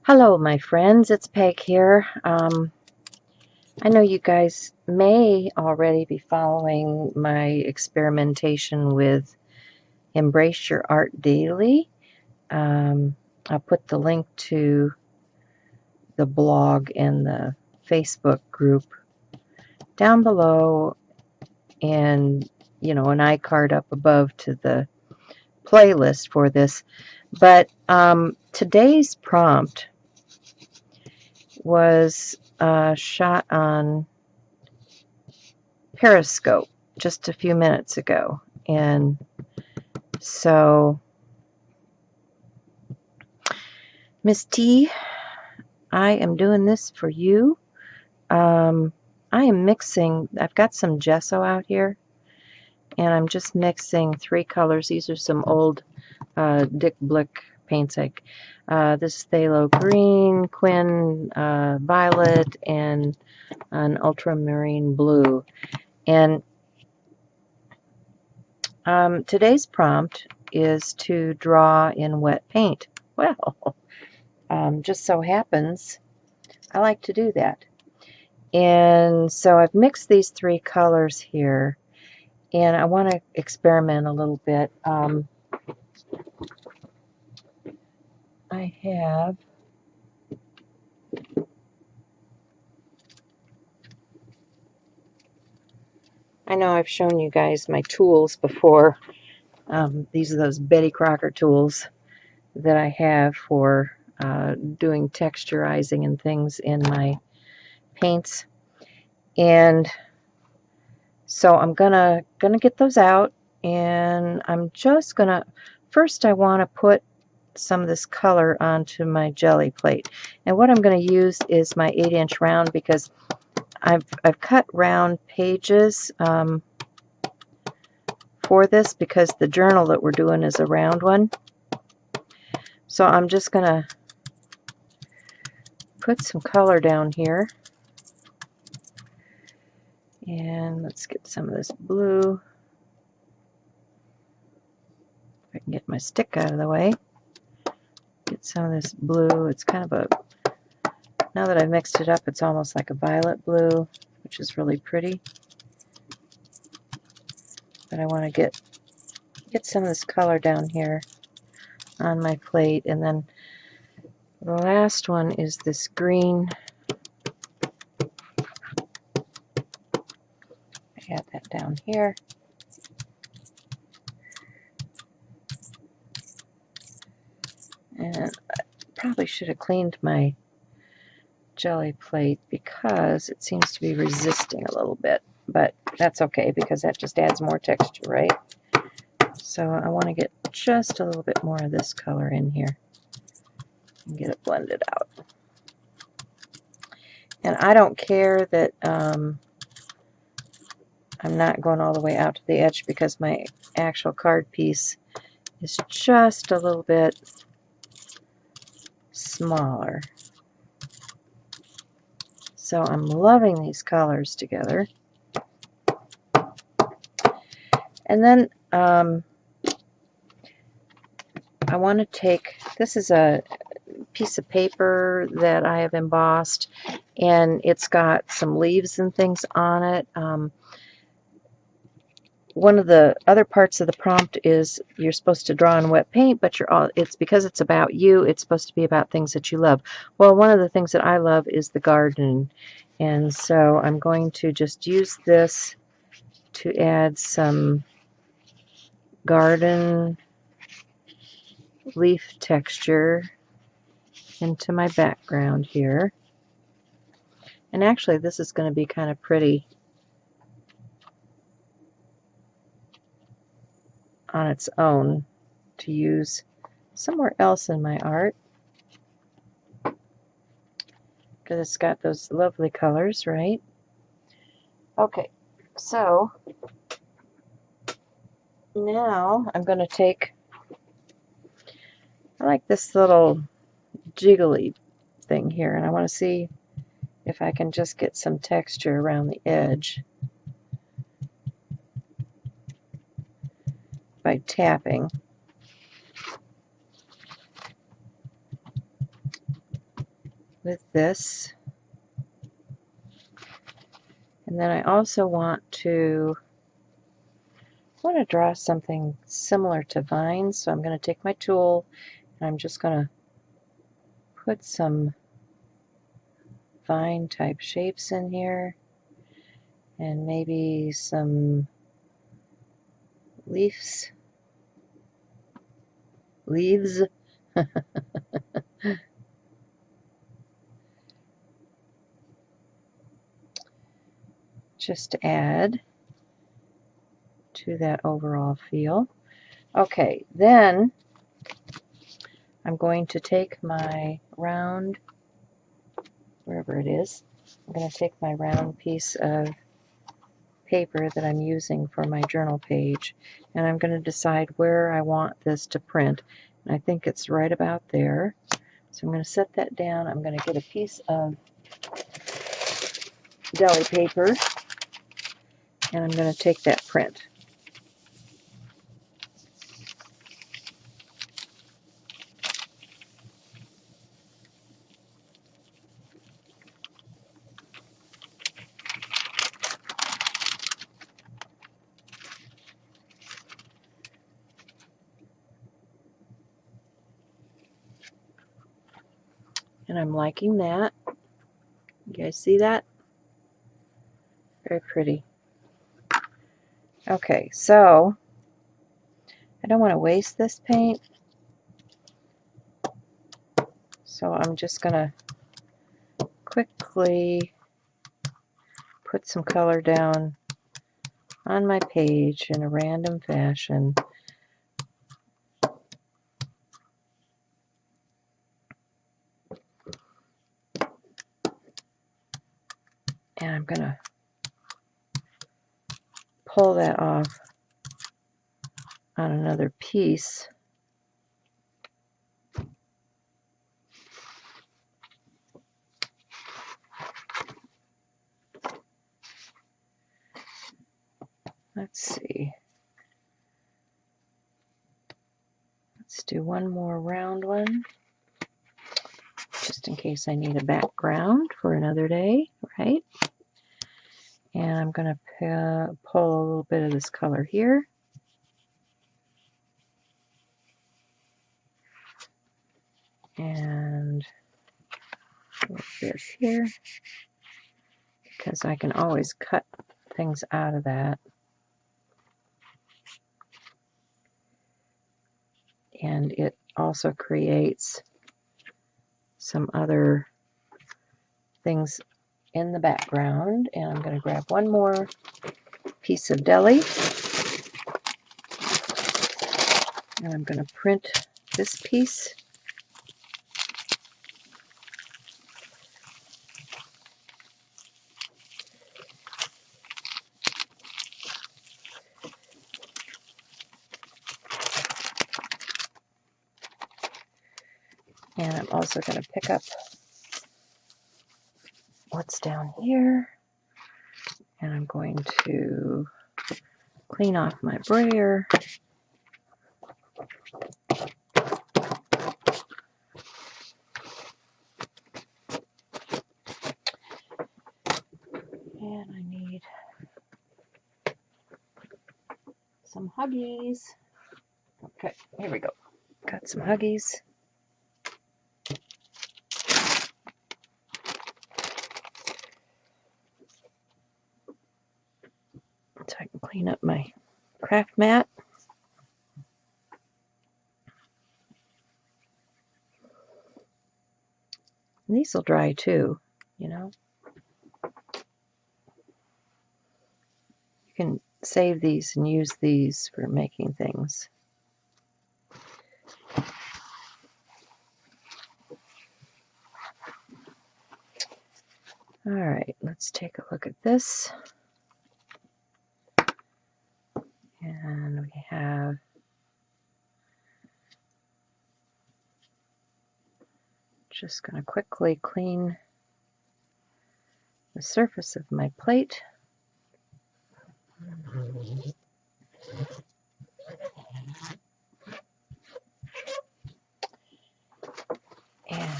Hello, my friends. It's Peg here. I know you guys may already be following my experimentation with Embrace Your Art Daily. I'll put the link to the blog and the Facebook group down below, and an iCard up above to the playlist for this. But today's prompt was shot on Periscope just a few minutes ago. And so, Miss T, I am doing this for you. I am mixing, I've got some gesso out here, and I'm just mixing three colors. These are some old Dick Blick paints. Like this phthalo green, Quin violet, and an ultramarine blue. And today's prompt is to draw in wet paint. Well, just so happens I like to do that. And so I've mixed these three colors here, and I want to experiment a little bit. I know I've shown you guys my tools before. These are those Betty Crocker tools that I have for doing texturizing and things in my paints. And so I'm gonna get those out, and I'm just gonna first I want to put some of this color onto my jelly plate. And what I'm going to use is my 8-inch round, because I've cut round pages for this, because the journal that we're doing is a round one. So I'm just going to put some color down here, and let's get some of this blue. If I can get my stick out of the way. Get some of this blue. It's kind of now that I've mixed it up, it's almost like a violet blue, which is really pretty. But I want to get some of this color down here on my plate. And then the last one is this green. I add that down here. And I probably should have cleaned my jelly plate, because it seems to be resisting a little bit. But that's okay, because that just adds more texture, right? So I want to get just a little bit more of this color in here and get it blended out. And I don't care that I'm not going all the way out to the edge, because my actual card piece is just a little bit smaller. So I'm loving these colors together. And then I want to take, this is a piece of paper that I have embossed, and it's got some leaves and things on it. One of the other parts of the prompt is you're supposed to draw in wet paint, but it's because it's about you, it's supposed to be about things that you love. Well, one of the things that I love is the garden, and so I'm going to just use this to add some garden leaf texture into my background here. And actually, this is going to be kind of pretty on its own to use somewhere else in my art, because it's got those lovely colors, right? Okay, so now I'm going to take, I like this little jiggly thing here, and I want to see if I can just get some texture around the edge by tapping. with this. And then I also want to draw something similar to vines, so I'm going to take my tool and I'm just going to put some vine type shapes in here and maybe some leaves. Just to add to that overall feel. Okay, then I'm going to take my round, wherever it is, I'm going to take my round piece of paper that I'm using for my journal page, and I'm going to decide where I want this to print. And I think it's right about there. So I'm going to set that down. I'm going to get a piece of deli paper, and I'm going to take that print. And I'm liking that. You guys see that? Very pretty. Okay, so I don't want to waste this paint, so I'm just going to quickly put some color down on my page in a random fashion. And I'm going to pull that off on another piece. Let's see. Let's do one more round one, just in case I need a background for another day, right? And I'm going to pull a little bit of this color here. And a little bit here, because I can always cut things out of that. And it also creates some other things in the background. And I'm going to grab one more piece of deli, and I'm going to print this piece. And I'm also going to pick up what's down here, and I'm going to clean off my brayer. And I need some Huggies. Okay, here we go. Got some Huggies. So I can clean up my craft mat. And these will dry too, you know. You can save these and use these for making things. All right, let's take a look at this. And we have just going to quickly clean the surface of my plate. And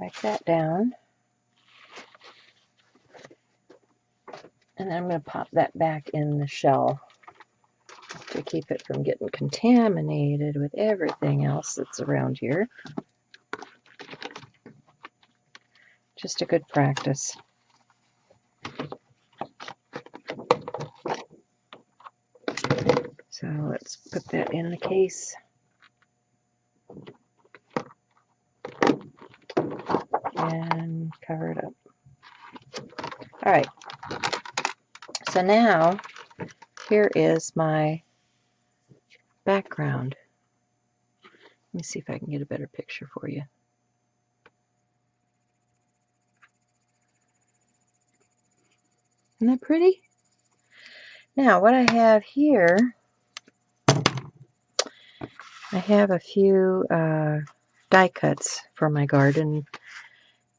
Back that down. And then I'm going to pop that back in the shell to keep it from getting contaminated with everything else that's around here. Just a good practice. So let's put that in the case. And cover it up. All right. So now, here is my background. Let me see if I can get a better picture for you. Isn't that pretty? Now, what I have here, I have a few die cuts for my garden,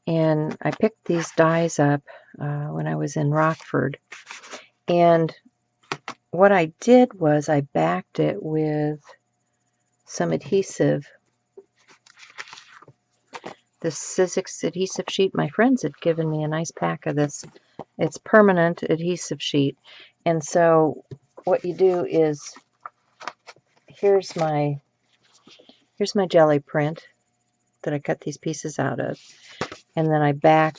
and I picked these dies up when I was in Rockford. And what I did was I backed it with some adhesive. This Sizzix adhesive sheet. My friends had given me a nice pack of this. It's permanent adhesive sheet. And so what you do is, here's my jelly print that I cut these pieces out of. And then I back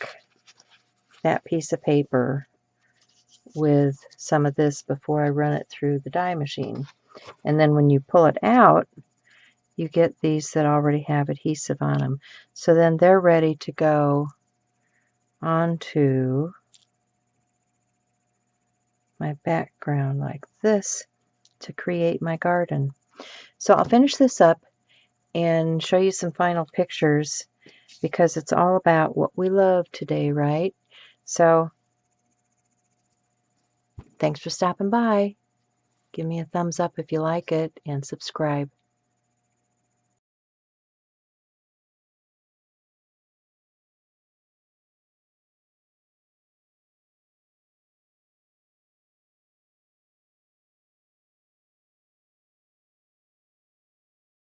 that piece of paper with some of this before I run it through the die machine. And then when you pull it out, you get these that already have adhesive on them. So then they're ready to go onto my background like this to create my garden. So I'll finish this up and show you some final pictures, because it's all about what we love today, right? So thanks for stopping by. Give me a thumbs up if you like it, and subscribe.